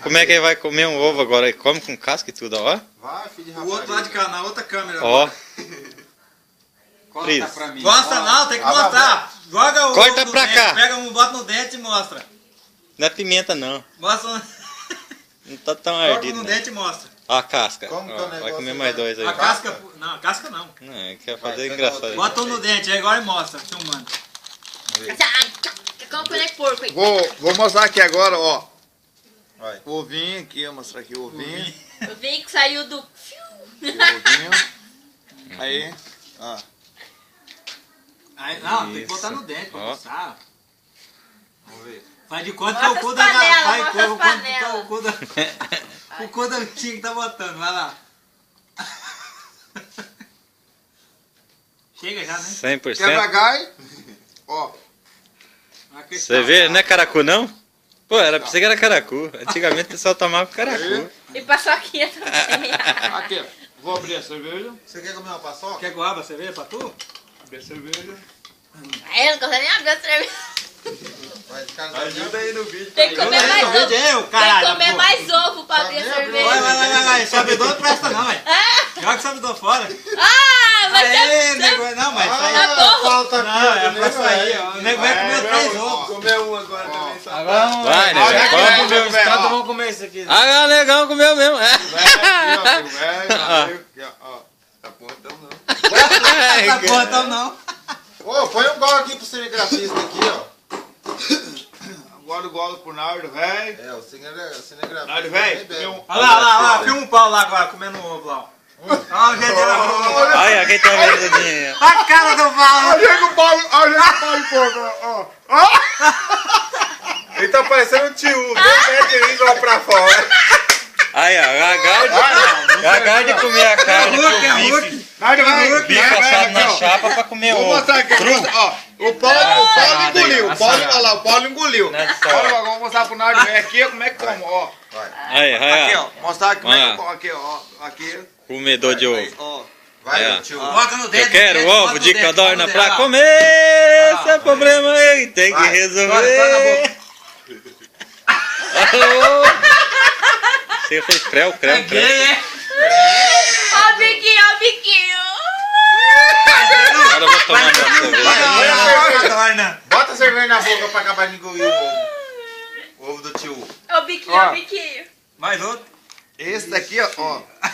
Como é que ele vai comer um ovo agora? Ele come com casca e tudo, ó. Vai, filho de O rapaz. outro lado de cá, na outra câmera. Ó. Corta pra mim. Gosta não, tem que mostrar. Joga o Corta ovo no pra dente, cá. Pega um, bota no dente e mostra. Não é pimenta, não. Mostra Não tá tão joga ardido, no não. dente e mostra. Ó a casca. Como que é o Ó, vai negócio comer aí, mais né? dois aí. A casca... Não, a casca não. Não, ele quer fazer Vai, engraçado. pega Bota um no dente, aí agora e mostra, filmando. Como que é porco aí? Vou mostrar aqui agora, ó. Vai. O ovinho aqui, ó. Mostrar aqui o ovinho. Eu vi que saiu do... O ovinho. Aí, ó. Aí, não, tem que botar Isso. no dente pra Ó. mostrar. Vamos ver. Faz de conta que é o Mostra cu as da panelas, faz mostra as o panelas. cu da o cu da bichinha que tá botando, vai lá. Chega já, né? 100%. Quebra-gai. Ó. Você vê, não é caracu não? Pô, era pra você que era caracu. Antigamente o pessoal tomava caracu. E paçoquinha também. Aqui, ó. Vou abrir a cerveja. Você quer comer uma paçoca? Quer que eu abra a cerveja pra tu? Abrir a cerveja. Aí eu não consigo nem abrir a cerveja. Vai, cara, Ajuda aí no vídeo. Tem que comer mais ovo. Vídeo aí, ô Tem que caralho. comer pô. mais ovo pra abrir a Vai, cerveja. Vai. Sabedor não presta não, velho. Joga o sabedor fora. Ah, mas Aê, você... nego, não, mas isso aí... Tá bom. falta Não, é pra sair, ó. O nego vai comer 3 ovos. Comer um agora também. Só. Agora vamos Vai, né? Já que Vai, vai comer os vai, pratos, ó. vamos comer isso aqui. Ah, legal, comeu mesmo. É. Tá pontão não. Tá bom, então não. Ô, põe um gol aqui pro cinegrafista aqui, ó. Agora o golo pro Nardo, velho. É, o cinegrafista. Nardo, velho. Comer um... Olha lá, filma o pau lá agora, comendo o ovo lá, ó. Olha o jeito dele. Olha, quem tá vendo aí? Olha a cara do pau. Olha o Paulo, ó. Ele tá parecendo um tio, bem língua pra fora. Aí, ó, lagarde comer a carne com bife. Nardo, vai. Bife assado na chapa pra comer Vou ovo. mostrar aqui, ó. O Paulo engoliu. O Paulo engoliu. Olha, vamos mostrar pro Nardo. Aqui, como é que como, ó. Aí, Aqui, ó. Mostrar aqui como é que Olha. come. Aqui, ó. Aqui. Comedor de ovo. Ó. Vai, É. tio. Coloca no dedo. Eu quero no dedo, ovo bota de no dedo, codorna bota no pra dedo, ó. comer. Esse é o problema aí, tem que Vai, resolver. Você fez creu. É gay, é? Ó o biquinho, ó o biquinho. Agora eu vou tomar uma cerveja. Codorna. Bota a cerveja na boca pra acabar de engolir o ovo. O ovo do tio. Ó o biquinho, ó o biquinho. Mais outro. Esse daqui, ó.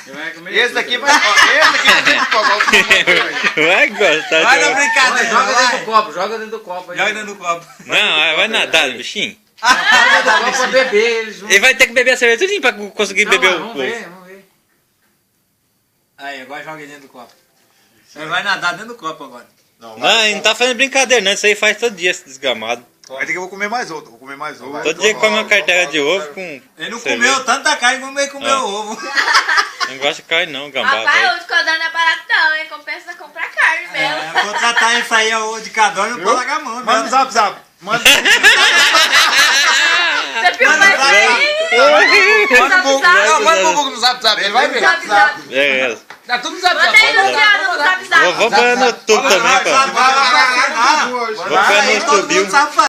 Vai comer Esse daqui vai. Ó, esse aqui Vai gostar Vai de na ovo. brincadeira. Joga dentro do Vai. copo, joga dentro do copo aí. Joga dentro do copo. Não, vai nadar, bichinho. Joga dentro do copo pra beber eles juntos. Ele vai ter que beber a cerveja tudinho pra conseguir Não, beber mas o vamos ovo. ver, vamos ver. Aí, agora joga dentro do copo. Ele vai nadar dentro do copo agora. Não, ele não tá fazendo brincadeira, não. Isso aí faz todo dia, esse desgramado. Vai ter que eu vou comer mais outro. Vou comer mais outro. Todo dia come uma cartela de ovo com. Ele não cerveja. comeu tanta carne como ele comeu Ah. o ovo. Não gosta de carne, não, gambá. Rapaz, velho. ovo de codorna não é barato não, hein? Compensa comprar carne mesmo. É, vou tratar isso aí ó, de cadorna, não vou largar a mão. Manda no né? zap zap. Manda. Você filmou isso aí? Manda um pouco. Zap, Não, manda um pouco no zap zap, ele vai ver. zap, zap. Beleza. Tá tudo no zap Manda zap. aí, Luciano, no zap zap. Vou pôr no YouTube também, Vai, cara. vai, vai, vai, vai, vai. Vou pôr no YouTube. Todo mundo sabe fazer.